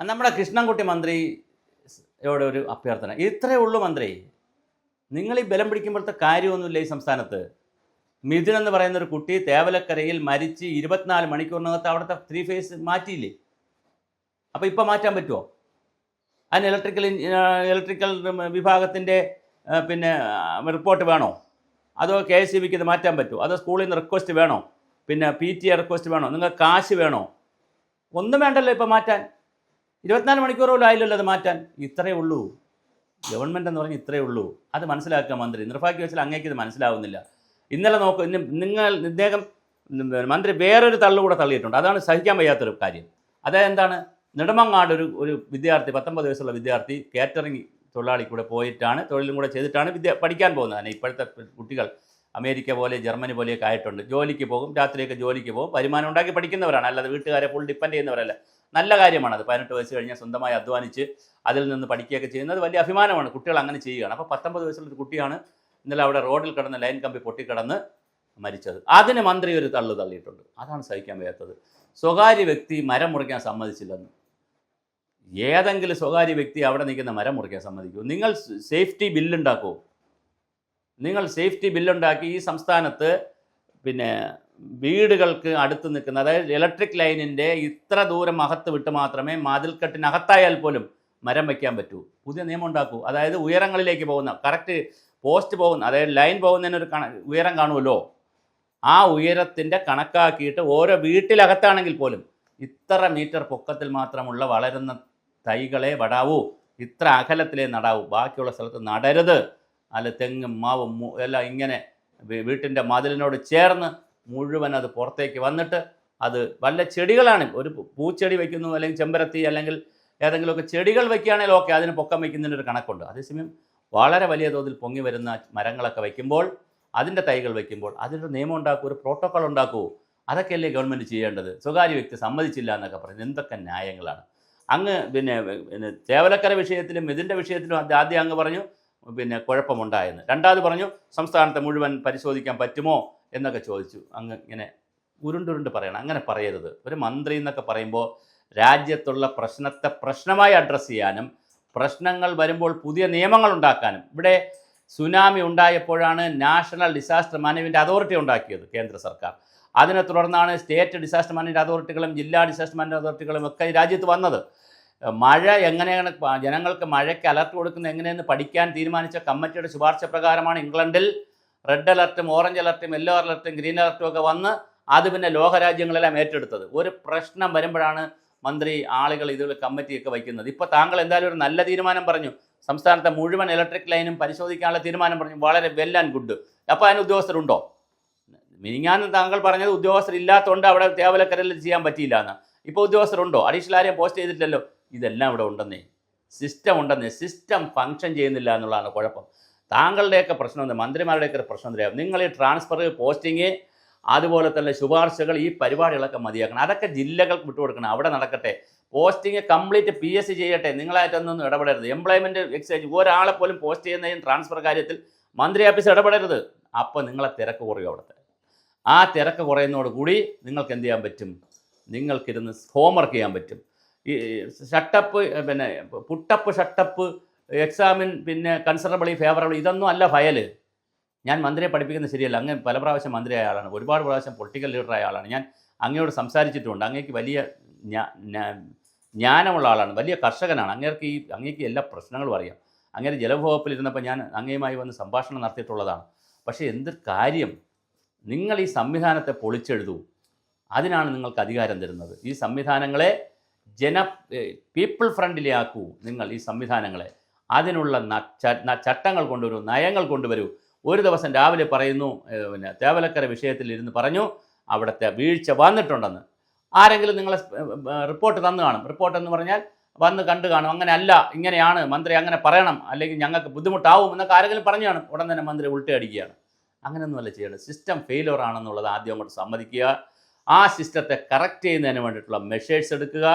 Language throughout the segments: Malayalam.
നമ്മുടെ കൃഷ്ണൻകുട്ടി മന്ത്രിയോട് ഒരു അഭ്യർത്ഥന. ഇത്രയേ ഉള്ളൂ മന്ത്രി. നിങ്ങൾ ഈ ബലം പിടിക്കുമ്പോഴത്തെ കാര്യമൊന്നുമില്ല ഈ സംസ്ഥാനത്ത്. മിഥുൻ എന്ന് പറയുന്ന ഒരു കുട്ടി തേവലക്കരയിൽ മരിച്ച് 24 മണിക്കൂറിനകത്ത് അവിടുത്തെ 3 ഫേസ് മാറ്റിയില്ലേ? അപ്പോൾ ഇപ്പോൾ മാറ്റാൻ പറ്റുമോ? അതിന് ഇലക്ട്രിക്കൽ വിഭാഗത്തിൻ്റെ പിന്നെ റിപ്പോർട്ട് വേണോ? അതോ KSEBിക്ക് ഇത് മാറ്റാൻ പറ്റുമോ? അതോ സ്കൂളിൽ നിന്ന് റിക്വസ്റ്റ് വേണോ? പിന്നെ PTA റിക്വസ്റ്റ് വേണോ? നിങ്ങൾക്ക് കാശ് വേണോ? ഒന്നും വേണ്ടല്ലോ ഇപ്പോൾ മാറ്റാൻ. 24 മണിക്കൂർ പോലും ആയില്ലല്ലോ അത് മാറ്റാൻ. ഇത്രയേ ഉള്ളൂ. ഗവൺമെൻറ് എന്ന് പറഞ്ഞാൽ ഇത്രയേ ഉള്ളൂ. അത് മനസ്സിലാക്കുക മന്ത്രി. നിർഭാഗ്യവശാൽ അങ്ങേക്ക് ഇത് മനസ്സിലാവുന്നില്ല. ഇന്നലെ നോക്കൂ, ഇദ്ദേഹം മന്ത്രി വേറൊരു തള്ളുകൂടെ തള്ളിയിട്ടുണ്ട്. അതാണ് സഹിക്കാൻ വയ്യാത്തൊരു കാര്യം. അതെന്താണ്? നെടുമങ്ങാട് ഒരു വിദ്യാർത്ഥി, 19 വയസ്സുള്ള വിദ്യാർത്ഥി കാറ്ററിംഗ് തൊഴിലാളി കൂടെ പോയിട്ടാണ്, തൊഴിലും കൂടെ ചെയ്തിട്ടാണ് പഠിക്കാൻ പോകുന്നത്. തന്നെ ഇപ്പോഴത്തെ കുട്ടികൾ അമേരിക്ക പോലെ ജർമ്മനി പോലെയൊക്കെ ആയിട്ടുണ്ട്. ജോലിക്ക് പോകും, രാത്രിയൊക്കെ ജോലിക്ക് പോകും, വരുമാനം ഉണ്ടാക്കി പഠിക്കുന്നവരാണ്. അല്ലാതെ വീട്ടുകാരെ ഫുൾ ഡിപ്പെൻഡ് ചെയ്യുന്നവരല്ല. നല്ല കാര്യമാണത്. 18 വയസ്സ് കഴിഞ്ഞാൽ സ്വന്തമായി അധ്വാനിച്ച് അതിൽ നിന്ന് പഠിക്കുകയൊക്കെ ചെയ്യുന്നത് വലിയ അഭിമാനമാണ്. കുട്ടികൾ അങ്ങനെ ചെയ്യുകയാണ്. അപ്പോൾ 19 വയസ്സുള്ളൊരു കുട്ടിയാണ് ഇന്നലെ അവിടെ റോഡിൽ കിടന്ന് ലൈൻ കമ്പി പൊട്ടിക്കിടന്ന് മരിച്ചത്. അതിന് മന്ത്രി ഒരു തള്ളിയിട്ടുണ്ട്. അതാണ് സഹിക്കാൻ വയ്യാത്തത്. സ്വകാര്യ വ്യക്തി മരം മുറിക്കാൻ സമ്മതിച്ചില്ലെന്ന്. ഏതെങ്കിലും സ്വകാര്യ വ്യക്തി അവിടെ നിൽക്കുന്ന മരം മുറിക്കാൻ സമ്മതിക്കുമോ? നിങ്ങൾ സേഫ്റ്റി ബില്ലുണ്ടാക്കുമോ? നിങ്ങൾ സേഫ്റ്റി ബില്ലുണ്ടാക്കി ഈ സംസ്ഥാനത്ത് പിന്നെ വീടുകൾക്ക് അടുത്ത് നിൽക്കുന്ന, അതായത് ഇലക്ട്രിക് ലൈനിൻ്റെ ഇത്ര ദൂരം അകത്ത് വിട്ട് മാത്രമേ മതിൽക്കെട്ടിനകത്തായാൽ പോലും മരം വയ്ക്കാൻ പറ്റൂ. പുതിയ നിയമം ഉണ്ടാക്കൂ. അതായത് ഉയരങ്ങളിലേക്ക് പോകുന്ന കറക്റ്റ് പോസ്റ്റ് പോകുന്ന, അതായത് ലൈൻ പോകുന്നതിനൊരു ഉയരം കാണുമല്ലോ, ആ ഉയരത്തിൻ്റെ കണക്കാക്കിയിട്ട് ഓരോ വീട്ടിലകത്താണെങ്കിൽ പോലും ഇത്ര മീറ്റർ പൊക്കത്തിൽ മാത്രമുള്ള വളരുന്ന തൈകളെ വടാവൂ, ഇത്ര അകലത്തിലേ നടാവൂ, ബാക്കിയുള്ള സ്ഥലത്ത് നടരുത്. അല്ല തെങ്ങും മാവും എല്ലാം ഇങ്ങനെ വീട്ടിൻ്റെ മതിലിനോട് ചേർന്ന് മുഴുവൻ അത് പുറത്തേക്ക് വന്നിട്ട് അത് വല്ല ചെടികളാണ്, ഒരു പൂച്ചെടി വയ്ക്കുന്നു, അല്ലെങ്കിൽ ചെമ്പരത്തി, അല്ലെങ്കിൽ ഏതെങ്കിലുമൊക്കെ ചെടികൾ വയ്ക്കുകയാണെങ്കിൽ ഓക്കെ, അതിന് പൊക്കം വയ്ക്കുന്നതിനൊരു കണക്കുണ്ട്. അതേസമയം വളരെ വലിയ തോതിൽ പൊങ്ങി വരുന്ന മരങ്ങളൊക്കെ വയ്ക്കുമ്പോൾ, അതിൻ്റെ തൈകൾ വയ്ക്കുമ്പോൾ അതിൻ്റെ നിയമം ഉണ്ടാക്കൂ, ഒരു പ്രോട്ടോക്കോൾ ഉണ്ടാക്കൂ. അതൊക്കെയല്ലേ ഗവൺമെൻറ് ചെയ്യേണ്ടത്. സ്വകാര്യ വ്യക്തി സമ്മതിച്ചില്ല എന്നൊക്കെ പറയുന്നത് എന്തൊക്കെ ന്യായങ്ങളാണ്. അങ്ങ് പിന്നെ തേവലക്കര വിഷയത്തിലും ഇതിൻ്റെ വിഷയത്തിലും ആദ്യം അങ്ങ് പറഞ്ഞു പിന്നെ കുഴപ്പമുണ്ടായെന്ന്. രണ്ടാമത് പറഞ്ഞു സംസ്ഥാനത്തെ മുഴുവൻ പരിശോധിക്കാൻ പറ്റുമോ എന്നൊക്കെ ചോദിച്ചു. അങ്ങ് ഇങ്ങനെ ഉരുണ്ടുരുണ്ട് പറയണം. അങ്ങനെ പറയരുത്. ഒരു മന്ത്രി എന്നൊക്കെ പറയുമ്പോൾ രാജ്യത്തുള്ള പ്രശ്നത്തെ പ്രശ്നമായി അഡ്രസ്സ് ചെയ്യാനും പ്രശ്നങ്ങൾ വരുമ്പോൾ പുതിയ നിയമങ്ങൾ ഉണ്ടാക്കാനും. ഇവിടെ സുനാമി ഉണ്ടായപ്പോഴാണ് നാഷണൽ ഡിസാസ്റ്റർ മാനേജ്മെൻറ്റ് അതോറിറ്റി ഉണ്ടാക്കിയത് കേന്ദ്ര സർക്കാർ. അതിനെ തുടർന്നാണ് സ്റ്റേറ്റ് ഡിസാസ്റ്റർ മാനേജ്മെൻറ്റ് അതോറിറ്റികളും ജില്ലാ ഡിസാസ്റ്റർ മാനേജ്മെൻറ്റ് അതോറിറ്റികളും ഒക്കെ രാജ്യത്ത് വന്നത്. മഴ എങ്ങനെയാണ്, ജനങ്ങൾക്ക് മഴയ്ക്ക് അലർട്ട് കൊടുക്കുന്നത് എങ്ങനെയെന്ന് പഠിക്കാൻ തീരുമാനിച്ച കമ്മിറ്റിയുടെ ശുപാർശ പ്രകാരമാണ് ഇംഗ്ലണ്ടിൽ റെഡ് അലർട്ടും ഓറഞ്ച് അലർട്ടും യെല്ലോ അലർട്ടും ഗ്രീൻ അലർട്ടും ഒക്കെ വന്ന് അത് പിന്നെ ലോകരാജ്യങ്ങളെല്ലാം ഏറ്റെടുത്തത്. ഒരു പ്രശ്നം വരുമ്പോഴാണ് മന്ത്രി ആളുകൾ ഇതിൽ കമ്മിറ്റിയൊക്കെ വയ്ക്കുന്നത്. ഇപ്പോൾ താങ്കൾ എന്തായാലും ഒരു നല്ല തീരുമാനം പറഞ്ഞു. സംസ്ഥാനത്തെ മുഴുവൻ ഇലക്ട്രിക് ലൈനും പരിശോധിക്കാനുള്ള തീരുമാനം പറഞ്ഞു. വളരെ വെൽ ആൻഡ് ഗുഡ്. അപ്പോൾ അതിന് ഉദ്യോഗസ്ഥരുണ്ടോ? മിനിഞ്ഞാന്ന് താങ്കൾ പറഞ്ഞത് ഉദ്യോഗസ്ഥരില്ലാത്തതുകൊണ്ട് അവിടെ തേവലക്കരയിൽ ചെയ്യാൻ പറ്റിയില്ല എന്ന്. ഇപ്പോൾ ഉദ്യോഗസ്ഥരുണ്ടോ? അഡീഷണൽ ആരെയും പോസ്റ്റ് ചെയ്തിട്ടില്ലല്ലോ. ഇതെല്ലാം ഇവിടെ ഉണ്ടെന്നേ, സിസ്റ്റം ഉണ്ടെന്നേ. സിസ്റ്റം ഫങ്ഷൻ ചെയ്യുന്നില്ല എന്നുള്ളതാണ് കുഴപ്പം. താങ്കളുടെയൊക്കെ പ്രശ്നം എന്താ? മന്ത്രിമാരുടെയൊക്കെ പ്രശ്നം എന്താ? നിങ്ങൾ ഈ ട്രാൻസ്ഫർ, പോസ്റ്റിങ്, അതുപോലെ തന്നെ ശുപാർശകൾ, ഈ പരിപാടികളൊക്കെ മതിയാക്കണം. അതൊക്കെ ജില്ലകൾക്ക് വിട്ടുകൊടുക്കണം, അവിടെ നടക്കട്ടെ. പോസ്റ്റിങ് കംപ്ലീറ്റ് PSC ചെയ്യട്ടെ. നിങ്ങളായിട്ടൊന്നും ഇടപെടരുത്. എംപ്ലോയ്മെൻറ്റ് എക്സ്ചേഞ്ച് ഒരാളെ പോലും പോസ്റ്റ് ചെയ്യുന്നതിന് ട്രാൻസ്ഫർ കാര്യത്തിൽ മന്ത്രി ഓഫീസ് ഇടപെടരുത്. അപ്പോൾ നിങ്ങളെ തിരക്ക് കുറയും അവിടുത്തെ. ആ തിരക്ക് കുറയുന്നതോടുകൂടി നിങ്ങൾക്ക് എന്ത് ചെയ്യാൻ പറ്റും? നിങ്ങൾക്കിരുന്ന് ഹോംവർക്ക് ചെയ്യാൻ പറ്റും. ഈ ഷട്ടപ്പ്, പിന്നെ പുട്ടപ്പ്, ഷട്ടപ്പ്, എക്സാമിൻ, പിന്നെ കൺസിഡറബിളി ഫേവറബിൾ, ഇതൊന്നും അല്ല ഫയല്. ഞാൻ മന്ത്രിയെ പഠിപ്പിക്കുന്നത് ശരിയല്ല. അങ്ങ് പല പ്രാവശ്യം മന്ത്രിയായ ആളാണ്, ഒരുപാട് പ്രാവശ്യം പൊളിറ്റിക്കൽ ലീഡറായ ആളാണ്. ഞാൻ അങ്ങയോട് സംസാരിച്ചിട്ടുണ്ട്. അങ്ങേക്ക് വലിയ ജ്ഞാനമുള്ള ആളാണ്, വലിയ കർഷകനാണ്. അങ്ങേക്ക് എല്ലാ പ്രശ്നങ്ങളും അറിയാം. അങ്ങനെ ജലവകുപ്പിലിരുന്നപ്പോൾ ഞാൻ അങ്ങയുമായി വന്ന് സംഭാഷണം നടത്തിയിട്ടുള്ളതാണ്. പക്ഷേ എന്ത് കാര്യം? നിങ്ങൾ ഈ സംവിധാനത്തെ പൊളിച്ചെഴുതൂ. അതിനാണ് നിങ്ങൾക്ക് അധികാരം തരുന്നത്. ഈ സംവിധാനങ്ങളെ പീപ്പിൾ ഫ്രണ്ട്ലി ആക്കൂ. നിങ്ങൾ ഈ സംവിധാനങ്ങളെ അതിനുള്ള ചട്ടങ്ങൾ കൊണ്ടുവരൂ, നയങ്ങൾ കൊണ്ടുവരൂ. ഒരു ദിവസം രാവിലെ പറയുന്നു പിന്നെ തേവലക്കര വിഷയത്തിൽ ഇരുന്ന് പറഞ്ഞു അവിടുത്തെ വീഴ്ച വന്നിട്ടുണ്ടെന്ന്. ആരെങ്കിലും നിങ്ങളെ റിപ്പോർട്ട് തന്നു കാണും. റിപ്പോർട്ട് എന്ന് പറഞ്ഞാൽ വന്ന് കണ്ടു കാണും. അങ്ങനെ അല്ല, ഇങ്ങനെയാണ്, മന്ത്രി അങ്ങനെ പറയണം, അല്ലെങ്കിൽ ഞങ്ങൾക്ക് ബുദ്ധിമുട്ടാവും എന്നൊക്കെ ആരെങ്കിലും പറഞ്ഞു കാണും. ഉടൻ തന്നെ മന്ത്രി ഉൾട്ടയടിക്കുകയാണ്. അങ്ങനെയൊന്നുമല്ല ചെയ്യേണ്ടത്. സിസ്റ്റം ഫെയിലിയർ ആണെന്നുള്ളത് ആദ്യം അങ്ങോട്ട് സമ്മതിക്കുക. ആ സിസ്റ്റത്തെ കറക്റ്റ് ചെയ്യുന്നതിന് വേണ്ടിയിട്ടുള്ള മെഷേഴ്സ് എടുക്കുക.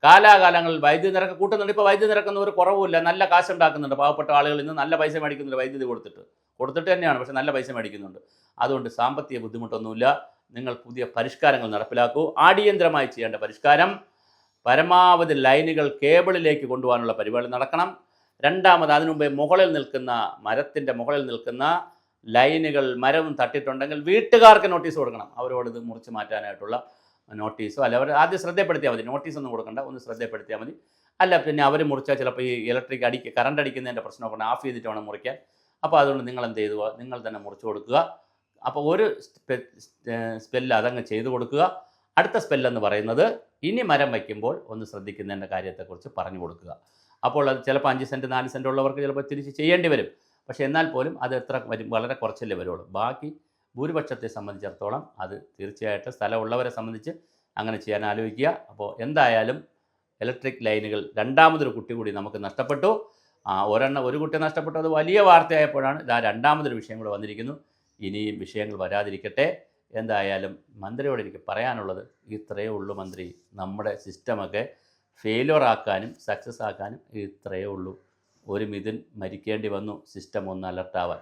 കാലാകാലങ്ങളിൽ വൈദ്യുതി നിരക്ക് കൂട്ടുന്നുണ്ട്. ഇപ്പോൾ വൈദ്യുതി നിരക്കൊന്നും ഒരു കുറവുമില്ല, നല്ല കാശുണ്ടാക്കുന്നുണ്ട്. പാവപ്പെട്ട ആളുകൾ ഇന്ന് നല്ല പൈസ മേടിക്കുന്നുണ്ട്, വൈദ്യുതി കൊടുത്തിട്ട് തന്നെയാണ്, പക്ഷേ നല്ല പൈസ മേടിക്കുന്നുണ്ട്. അതുകൊണ്ട് സാമ്പത്തിക ബുദ്ധിമുട്ടൊന്നുമില്ല. നിങ്ങൾ പുതിയ പരിഷ്കാരങ്ങൾ നടപ്പിലാക്കൂ. അടിയന്തരമായി ചെയ്യേണ്ട പരിഷ്കാരം പരമാവധി ലൈനുകൾ കേബിളിലേക്ക് കൊണ്ടുപോകാനുള്ള പരിപാടി നടക്കണം. രണ്ടാമത് അതിനു മുമ്പേ മരത്തിൻ്റെ മുകളിൽ നിൽക്കുന്ന ലൈനുകൾ മരം തട്ടിയിട്ടുണ്ടെങ്കിൽ വീട്ടുകാർക്ക് നോട്ടീസ് കൊടുക്കണം. അവരോട് ഇത് മുറിച്ച് മാറ്റാനായിട്ടുള്ള നോട്ടീസോ, അല്ല അവർ ആദ്യം ശ്രദ്ധപ്പെടുത്തിയാൽ മതി. നോട്ടീസൊന്നും കൊടുക്കണ്ട, ഒന്ന് ശ്രദ്ധപ്പെടുത്തിയാൽ മതി. അല്ല പിന്നെ അവർ മുറിച്ചാൽ ചിലപ്പോൾ ഈ കറണ്ട് അടിക്കുന്നതിൻ്റെ പ്രശ്നമൊക്കെ ഓഫ് ചെയ്തിട്ട് വേണം മുറിക്കാൻ. അപ്പോൾ അതുകൊണ്ട് നിങ്ങൾ എന്ത് ചെയ്തു, നിങ്ങൾ തന്നെ മുറിച്ച് കൊടുക്കുക. അപ്പോൾ ഒരു സ്പെല്ല് അതങ്ങ് ചെയ്തു കൊടുക്കുക. അടുത്ത സ്പെല്ലെന്ന് പറയുന്നത് ഇനി മരം വയ്ക്കുമ്പോൾ ഒന്ന് ശ്രദ്ധിക്കുന്നതിൻ്റെ കാര്യത്തെക്കുറിച്ച് പറഞ്ഞു കൊടുക്കുക. അപ്പോൾ അത് ചിലപ്പോൾ 5 സെൻറ്റ് 4 സെൻറ്റ് ഉള്ളവർക്ക് ചിലപ്പോൾ തിരിച്ച് ചെയ്യേണ്ടി വരും. പക്ഷേ എന്നാൽ പോലും അത് എത്ര വരും, വളരെ കുറച്ചല്ലേ വരുള്ളൂ. ബാക്കി ഭൂരിപക്ഷത്തെ സംബന്ധിച്ചിടത്തോളം അത് തീർച്ചയായിട്ടും സ്ഥലമുള്ളവരെ സംബന്ധിച്ച് അങ്ങനെ ചെയ്യാൻ ആലോചിക്കുക. അപ്പോൾ എന്തായാലും ഇലക്ട്രിക് ലൈനുകൾ രണ്ടാമതൊരു കുട്ടി കൂടി നമുക്ക് നഷ്ടപ്പെട്ടു. ഒരു കുട്ടി നഷ്ടപ്പെട്ടു, അത് വലിയ വാർത്തയായപ്പോഴാണ് ഇതാ രണ്ടാമതൊരു വിഷയം കൂടെ വന്നിരിക്കുന്നു. ഇനിയും വിഷയങ്ങൾ വരാതിരിക്കട്ടെ. എന്തായാലും മന്ത്രിയോട് എനിക്ക് പറയാനുള്ളത് ഇത്രയേ ഉള്ളൂ. മന്ത്രി, നമ്മുടെ സിസ്റ്റമൊക്കെ ഫെയിലിയർ ആക്കാനും സക്സസ് ആക്കാനും ഇത്രയേ ഉള്ളൂ. ഒരു മിഥുൻ മരിക്കേണ്ടി വന്നു സിസ്റ്റം ഒന്ന് അലർട്ടാവാൻ.